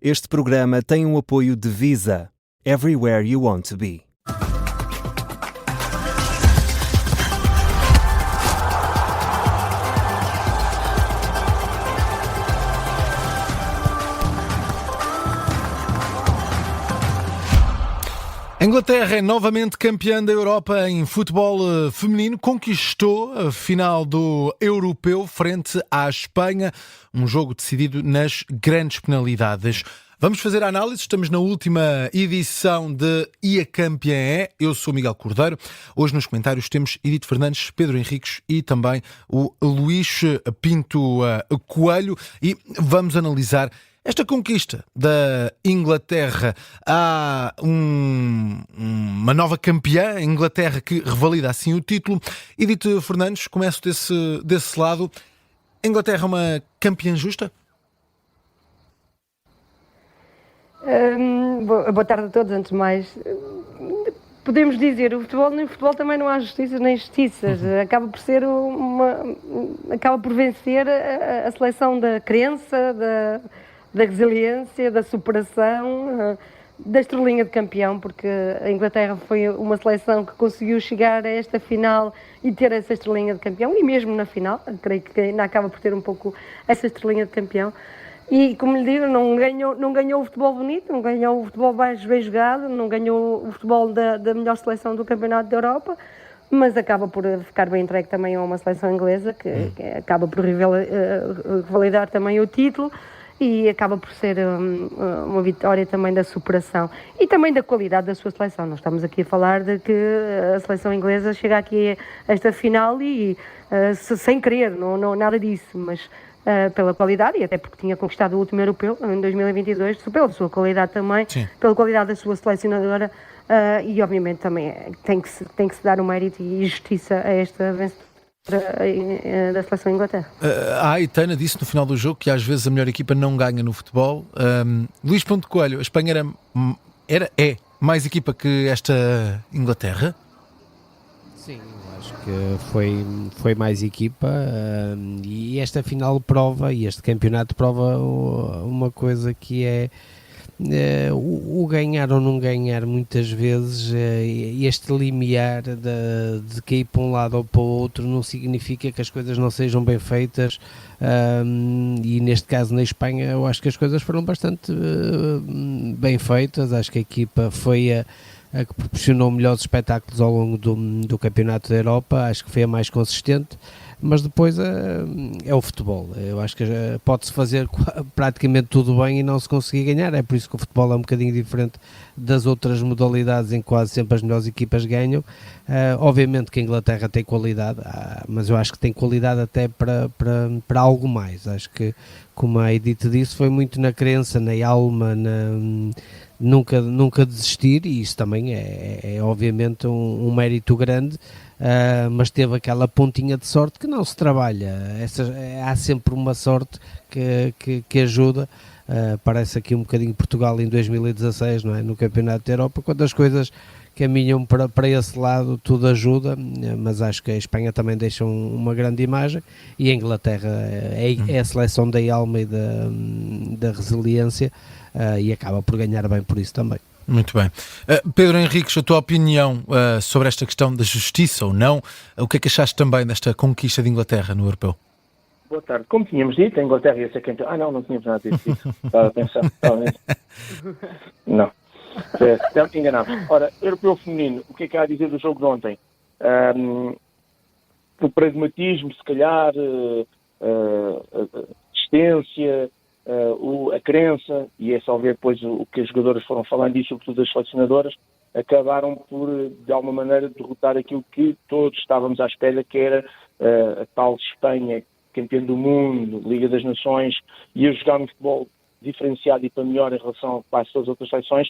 Este programa tem um apoio de Visa. Everywhere you want to be. A Inglaterra é novamente campeã da Europa em futebol feminino, conquistou a final do Europeu frente à Espanha, um jogo decidido nas grandes penalidades. Vamos fazer a análise, estamos na última edição de E a Campeã é. Eu sou Miguel Cordeiro. Hoje nos comentários temos Edith Fernandes, Pedro Henriques e também o Luís Pinto Coelho e vamos analisar esta conquista da Inglaterra. Há uma nova campeã, a Inglaterra, que revalida assim o título. Edith Fernandes, começo desse lado. A Inglaterra é uma campeã justa? Boa tarde a todos. Antes de mais, podemos dizer, no futebol também não há justiça nem justiças. Acaba por ser acaba por vencer a seleção da crença, da resiliência, da superação, da estrelinha de campeão, porque a Inglaterra foi uma seleção que conseguiu chegar a esta final e ter essa estrelinha de campeão, e mesmo na final, creio que ainda acaba por ter um pouco essa estrelinha de campeão. E, como lhe digo, não ganhou o futebol bonito, não ganhou o futebol mais bem jogado, não ganhou o futebol da melhor seleção do Campeonato da Europa, mas acaba por ficar bem entregue também a uma seleção inglesa, que acaba por revalidar também o título, e acaba por ser uma vitória também da superação e também da qualidade da sua seleção. Nós estamos aqui a falar de que a seleção inglesa chega aqui a esta final e sem querer, não nada disso, mas pela qualidade, e até porque tinha conquistado o último europeu em 2022, pela sua qualidade também. Sim. Pela qualidade da sua selecionadora, e obviamente também tem que se dar o mérito e justiça a esta vencedora da seleção Inglaterra. A Aitana disse no final do jogo que às vezes a melhor equipa não ganha no futebol. Luís Ponte Coelho, a Espanha é mais equipa que esta Inglaterra? Sim, acho que foi mais equipa, e esta final prova, e este campeonato prova uma coisa que é o ganhar ou não ganhar muitas vezes. Este limiar de cair para um lado ou para o outro não significa que as coisas não sejam bem feitas, e neste caso na Espanha eu acho que as coisas foram bastante bem feitas. Acho que a equipa foi a que proporcionou melhores espetáculos ao longo do Campeonato da Europa. Acho que foi a mais consistente, mas depois é o futebol. Eu acho que pode-se fazer praticamente tudo bem e não se conseguir ganhar. É por isso que o futebol é um bocadinho diferente das outras modalidades em que quase sempre as melhores equipas ganham. Obviamente que a Inglaterra tem qualidade, mas eu acho que tem qualidade até para algo mais. Acho que, como a Edith disse, foi muito na crença, na alma, nunca desistir, e isso também é obviamente um mérito grande. Mas teve aquela pontinha de sorte que não se trabalha. Há sempre uma sorte que ajuda. Parece aqui um bocadinho Portugal em 2016, não é? No Campeonato da Europa, quando as coisas caminham para esse lado, tudo ajuda, mas acho que a Espanha também deixa uma grande imagem, e a Inglaterra é a seleção da alma e da resiliência, e acaba por ganhar bem por isso também. Muito bem. Pedro Henriques, a tua opinião sobre esta questão da justiça ou não, o que é que achaste também desta conquista de Inglaterra no Europeu? Boa tarde. Como tínhamos dito, a Inglaterra ia ser campeã. Não tínhamos nada disso. Estava a pensar. Não. Estamos enganados. Ora, Europeu feminino, o que é que há a dizer do jogo de ontem? O pragmatismo, se calhar, a distância, a crença, e é só ver depois o que as jogadoras foram falando, e sobretudo as selecionadoras, acabaram por, de alguma maneira, derrotar aquilo que todos estávamos à espera, que era a tal Espanha, campeã do mundo, Liga das Nações, e a jogar um futebol diferenciado e para melhor em relação a quase todas as outras seleções.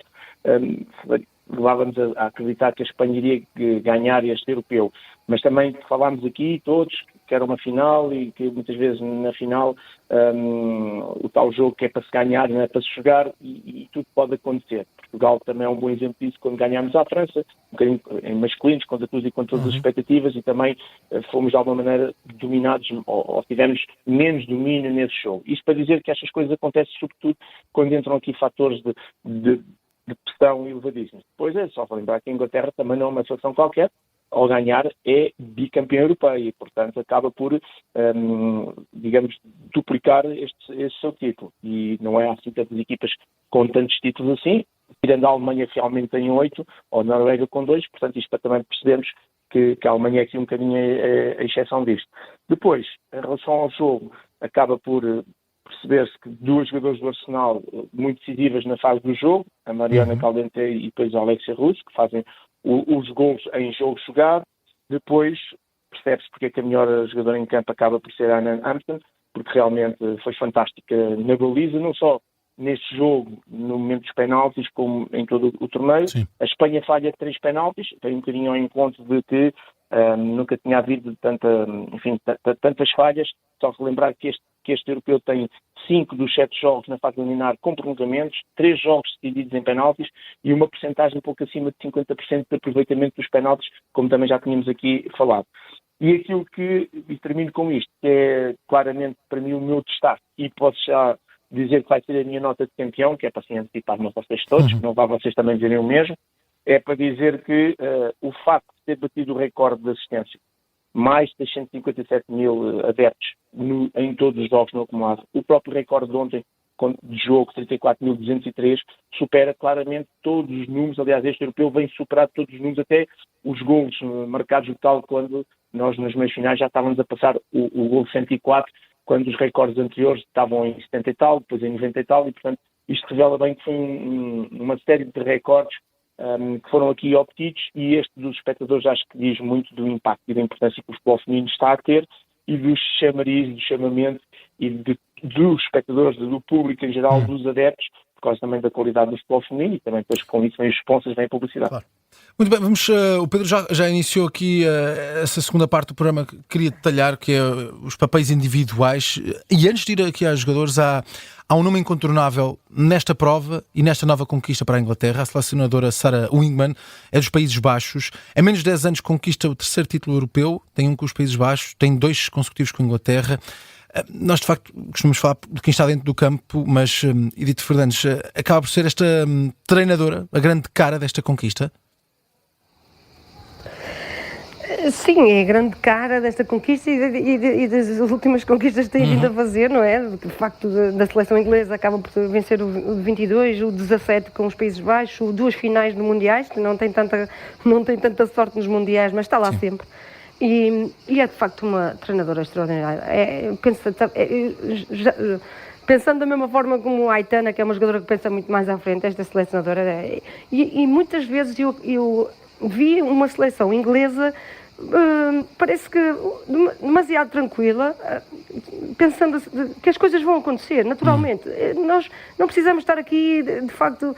Levava-nos a acreditar que a Espanha iria ganhar este europeu. Mas também falámos aqui todos que era uma final, e que muitas vezes na final o tal jogo que é para se ganhar não é para se jogar, e tudo pode acontecer. Portugal também é um bom exemplo disso quando ganhámos à França, um bocadinho em masculinos, contra todos e contra todas as expectativas, e também fomos de alguma maneira dominados ou tivemos menos domínio nesse jogo. Isto para dizer que estas coisas acontecem sobretudo quando entram aqui fatores de pressão elevadíssimos. Depois é só lembrar que a Inglaterra também não é uma seleção qualquer, ao ganhar é bicampeã europeia e, portanto, acaba por, digamos, duplicar este seu título. E não é assim tantas equipas com tantos títulos assim, tirando a Alemanha que realmente tem 8, ou a Noruega com 2, portanto, isto para também percebermos que a Alemanha é aqui um bocadinho a exceção disto. Depois, em relação ao jogo, acaba por perceber-se que duas jogadoras do Arsenal muito decisivas na fase do jogo, a Mariana Caldente e depois a Alexia Russo, que fazem os gols em jogo jogado. Depois percebe-se porque é que a melhor jogadora em campo acaba por ser a Anna Hampton, porque realmente foi fantástica na baliza, não só neste jogo, no momento dos penaltis, como em todo o torneio. Sim. A Espanha falha 3 penaltis, tem um bocadinho ao encontro de que nunca tinha havido tantas falhas. Só relembrar que este europeu tem 5 dos 7 jogos na fase eliminar com prolongamentos, 3 jogos decididos em penaltis e uma percentagem um pouco acima de 50% de aproveitamento dos penaltis, como também já tínhamos aqui falado. E aquilo e termino com isto, que é claramente para mim o meu destaque, e posso já dizer que vai ser a minha nota de campeão, que é para assim antecipar-me a vocês todos, que não vá vocês também dizerem o mesmo, é para dizer que o facto de ter batido o recorde de assistência, mais de 657 mil adeptos em todos os jogos no acumulado, o próprio recorde de ontem de jogo, 34.203, supera claramente todos os números. Aliás, este europeu vem superar todos os números, até os golos marcados no total, quando nós nas meias finais já estávamos a passar o gol 104, quando os recordes anteriores estavam em 70 e tal, depois em 90 e tal, e portanto isto revela bem que foi uma série de recordes que foram aqui obtidos, e este dos espectadores acho que diz muito do impacto e da importância que o futebol feminino está a ter, e dos chamarizes, do chamamento e dos espectadores, do público em geral, dos adeptos, por causa também da qualidade do futebol feminino, e também depois com isso vem os sponsors, vem a publicidade. Claro. Muito bem, o Pedro já iniciou aqui essa segunda parte do programa que queria detalhar, que é os papéis individuais, e antes de ir aqui aos jogadores, há um nome incontornável nesta prova e nesta nova conquista para a Inglaterra. A selecionadora Sarah Wingman é dos Países Baixos, em menos de 10 anos conquista o 3º título europeu, tem um com os Países Baixos, tem 2 consecutivos com a Inglaterra. Nós de facto costumamos falar de quem está dentro do campo, mas Edith Fernandes acaba por ser esta treinadora, a grande cara desta conquista. Sim, é a grande cara desta conquista e das últimas conquistas que tem vindo a fazer, não é? O facto da seleção inglesa acaba por vencer o 22, o 17 com os Países Baixos, 2 finais no Mundiais, que não tem tanta sorte nos Mundiais, mas está lá sempre. E é de facto uma treinadora extraordinária. Pensando da mesma forma como a Aitana, que é uma jogadora que pensa muito mais à frente, esta selecionadora, e muitas vezes eu vi uma seleção inglesa, parece que demasiado tranquila, pensando que as coisas vão acontecer naturalmente. Nós não precisamos estar aqui de facto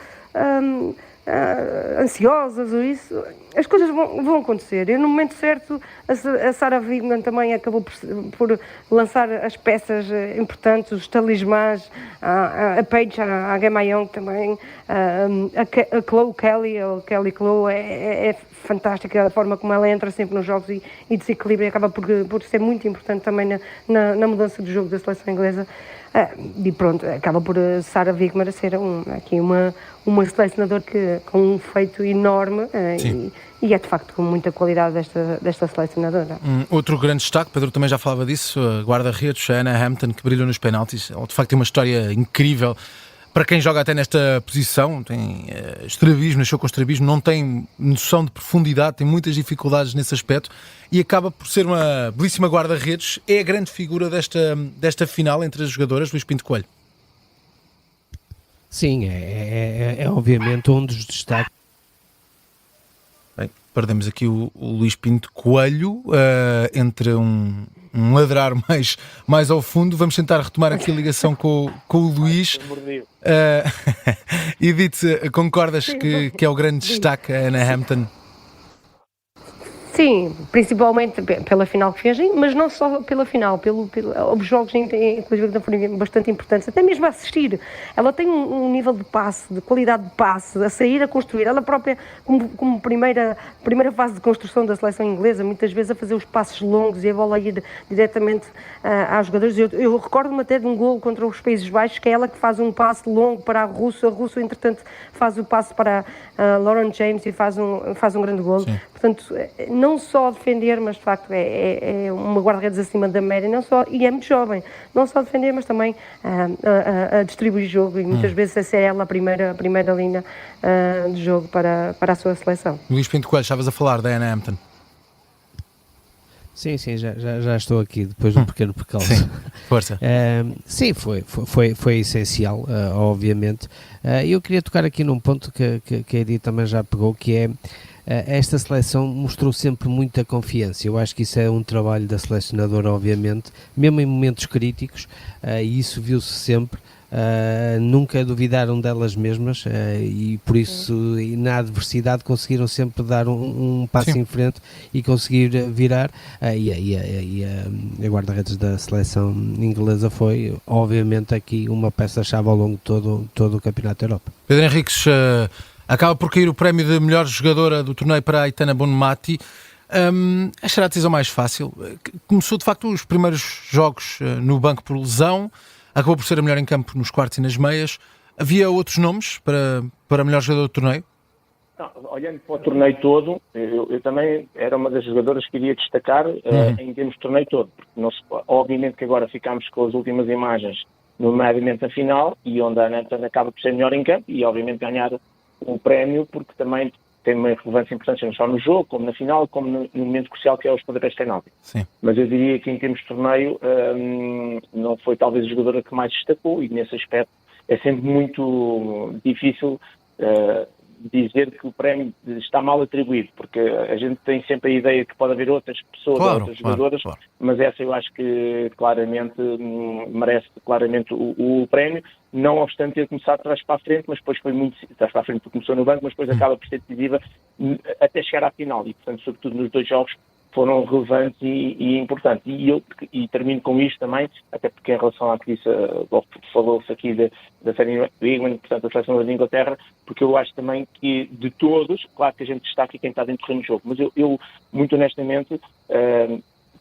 ansiosas ou isso. As coisas vão acontecer, e no momento certo a Sarah Wigman também acabou por lançar as peças importantes, os talismãs, a Paige, a Gemma Young também, a Chloe Kelly, ou Kelly Chloe, é fantástica a forma como ela entra sempre nos jogos e desequilibra, e acaba por ser muito importante também na mudança do jogo da seleção inglesa. E pronto, acaba por Sarah Wigman ser aqui uma selecionadora com um feito enorme, e é de facto com muita qualidade desta selecionadora. Outro grande destaque, Pedro também já falava disso, a guarda-redes, a Anna Hampton, que brilhou nos penaltis. Ela de facto tem uma história incrível. Para quem joga até nesta posição, tem estrabismo, nasceu com estrabismo, não tem noção de profundidade, tem muitas dificuldades nesse aspecto, e acaba por ser uma belíssima guarda-redes. É a grande figura desta final entre as jogadoras, Luís Pinto Coelho. Sim, é obviamente um dos destaques. Bem, perdemos aqui o Luís Pinto Coelho entre um ladrar mais ao fundo. Vamos tentar retomar aqui a ligação com o Luís. Edith, concordas que é o grande destaque a Anna Hampton? Sim, principalmente pela final que fez, mas não só pela final, houve jogos, inclusive, que foram bastante importantes, até mesmo a assistir. Ela tem um nível de passe, de qualidade de passe, a sair, a construir. Ela própria, como primeira fase de construção da seleção inglesa, muitas vezes a fazer os passes longos e a bola ir diretamente aos jogadores. Eu recordo-me até de um golo contra os Países Baixos, que é ela que faz um passe longo para a Russo, entretanto, faz o passe para Lauren James e faz um grande golo. Sim. Portanto, não só defender, mas de facto é uma guarda-redes acima da média, não só, e é muito jovem, não só defender, mas também a distribuir jogo, e muitas vezes essa é ela a primeira linha de jogo para a sua seleção. Luís Pinto Coelho, estavas a falar da Anna Hampton. Sim, já estou aqui depois de um pequeno percalço. Sim, força. Sim, foi essencial, obviamente. Eu queria tocar aqui num ponto que a Edith também já pegou, que é esta seleção mostrou sempre muita confiança. Eu acho que isso é um trabalho da selecionadora, obviamente, mesmo em momentos críticos, e isso viu-se sempre. Nunca duvidaram delas mesmas, e por isso na adversidade conseguiram sempre dar um passo Sim. em frente e conseguir virar, e a guarda-redes da seleção inglesa foi obviamente aqui uma peça-chave ao longo de todo o Campeonato da Europa. Pedro Henriques, acaba por cair o prémio de melhor jogadora do torneio para a Aitana Bonmati. Esta era a decisão mais fácil. Começou de facto os primeiros jogos no banco por lesão, acabou por ser a melhor em campo nos quartos e nas meias. Havia outros nomes para melhor jogador do torneio? Não, olhando para o torneio todo, eu também era uma das jogadoras que iria destacar em termos de torneio todo. Porque obviamente que agora ficámos com as últimas imagens, nomeadamente na final, e onde a Ana acaba por ser melhor em campo e obviamente ganhar o prémio, porque também tem uma relevância importante não só no jogo, como na final, como no momento crucial que é os pontapés de penalti. Sim. Mas eu diria que em termos de torneio não foi talvez a jogadora que mais destacou, e nesse aspecto é sempre muito difícil dizer que o prémio está mal atribuído, porque a gente tem sempre a ideia que pode haver outras pessoas, outras jogadoras, claro. Mas essa eu acho que claramente merece claramente o prémio, não obstante ter começado de trás para a frente, mas depois foi muito trás para a frente porque começou no banco, mas depois acaba por ser decisiva até chegar à final, e portanto sobretudo nos dois jogos foram relevantes e importantes. E termino com isto também, até porque em relação à que disse, falou-se aqui da série England, portanto a seleção da Inglaterra, porque eu acho também que de todos, claro que a gente destaca quem está dentro do terreno de jogo, mas eu muito honestamente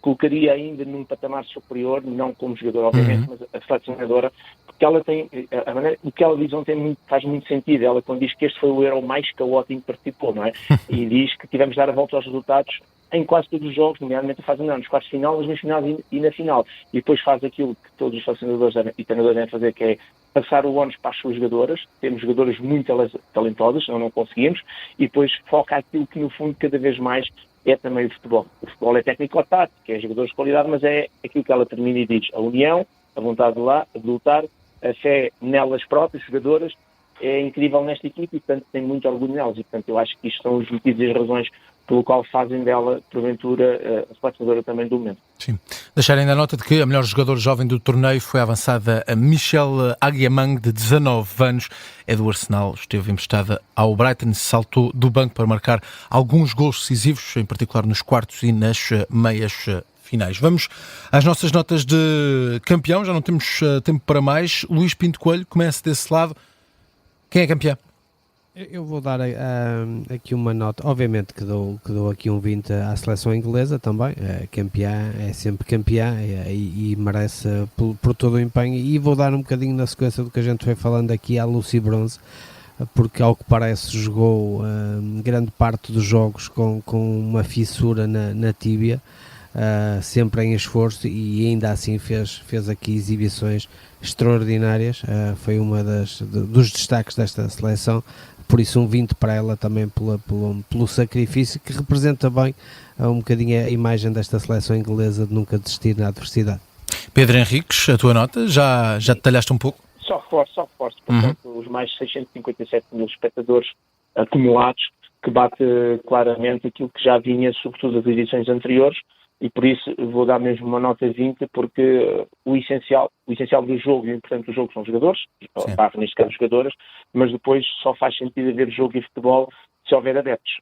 colocaria ainda num patamar superior, não como jogador obviamente, mas a selecionadora, porque ela tem, a maneira, o que ela diz ontem faz muito sentido. Ela quando diz que este foi o Euro mais caótico que participou, não é? E diz que tivemos de dar a volta aos resultados em quase todos os jogos, nomeadamente nos quartos de final, nas meias finais e na final. E depois faz aquilo que todos os selecionadores e treinadores devem fazer, que é passar o ónus para as suas jogadoras. Temos jogadoras muito talentosas, não conseguimos, e depois foca aquilo que no fundo cada vez mais é também o futebol. O futebol é técnico-tático, é jogadores de qualidade, mas é aquilo que ela termina e diz: a união, a vontade de lutar, a fé nelas próprias, jogadoras, é incrível nesta equipe e, portanto, tem muito orgulho nelas. E, portanto, eu acho que isto são os motivos e as razões pelo qual fazem dela, porventura, a selecionadora também do momento. Sim. Deixar ainda a nota de que a melhor jogadora jovem do torneio foi a avançada a Michelle Aguiamang, de 19 anos, é do Arsenal, esteve emprestada ao Brighton, saltou do banco para marcar alguns gols decisivos, em particular nos quartos e nas meias finais. Vamos às nossas notas de campeão, já não temos tempo para mais. Luís Pinto Coelho, começa desse lado. Quem é campeão? Eu vou dar aqui uma nota, obviamente que dou aqui um 20 à seleção inglesa também, campeã, é sempre campeã e merece por todo o empenho, e vou dar um bocadinho na sequência do que a gente foi falando aqui à Lucy Bronze, porque ao que parece jogou grande parte dos jogos com uma fissura na tíbia, sempre em esforço, e ainda assim fez aqui exibições extraordinárias, foi uma dos destaques desta seleção. Por isso um 20 para ela também pelo sacrifício, que representa bem um bocadinho a imagem desta seleção inglesa de nunca desistir na adversidade. Pedro Henriques, a tua nota, já detalhaste um pouco? Só reforço, portanto, os mais 657 mil espectadores acumulados, que bate claramente aquilo que já vinha, sobretudo das edições anteriores, e por isso vou dar mesmo uma nota 20, porque o essencial do jogo e o importante do jogo são os jogadores, neste caso jogadoras, mas depois só faz sentido haver jogo e futebol se houver adeptos.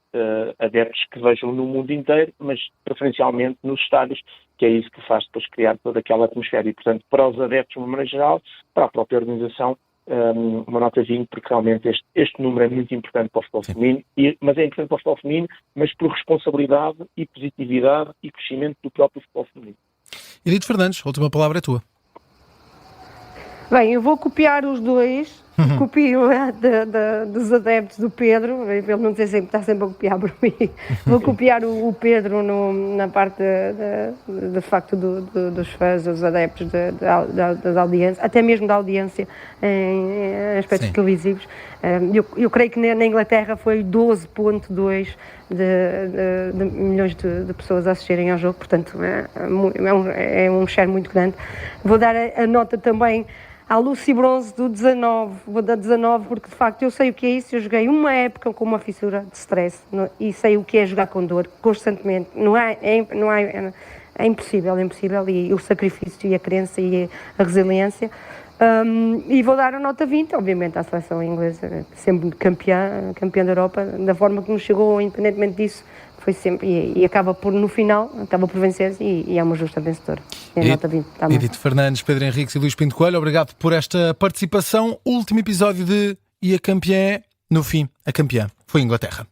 Adeptos que vejam no mundo inteiro, mas preferencialmente nos estádios, que é isso que faz depois criar toda aquela atmosfera. E, portanto, para os adeptos, de uma maneira geral, para a própria organização, uma nota 20, porque realmente este número é muito importante para o futebol feminino, mas é importante para o futebol feminino, mas por responsabilidade e positividade e crescimento do próprio futebol feminino. Edith Fernandes, a última palavra é tua. Bem, eu vou copiar os dois, copio dos adeptos do Pedro, ele não tem sempre, está sempre a copiar por mim. Vou copiar o Pedro na parte de facto dos fãs, dos adeptos, das audiências, até mesmo da audiência em aspectos televisivos. Eu creio que na Inglaterra foi 12,2 de milhões de pessoas a assistirem ao jogo, portanto é um share muito grande. Vou dar a nota também à Lucy Bronze do 19, vou dar 19 porque de facto eu sei o que é isso, eu joguei uma época com uma fissura de stress e sei o que é jogar com dor constantemente, é impossível, e o sacrifício e a crença e a resiliência, e vou dar a nota 20, obviamente à seleção inglesa, sempre campeã da Europa, da forma que nos chegou, independentemente disso, foi sempre, e acaba por, no final, acaba por vencer e é uma justa vencedora. É a nota 20. Tá, Edith Fernandes, Pedro Henriques e Luís Pinto Coelho, obrigado por esta participação. Último episódio de E a Campeã é, no fim, a campeã foi a Inglaterra.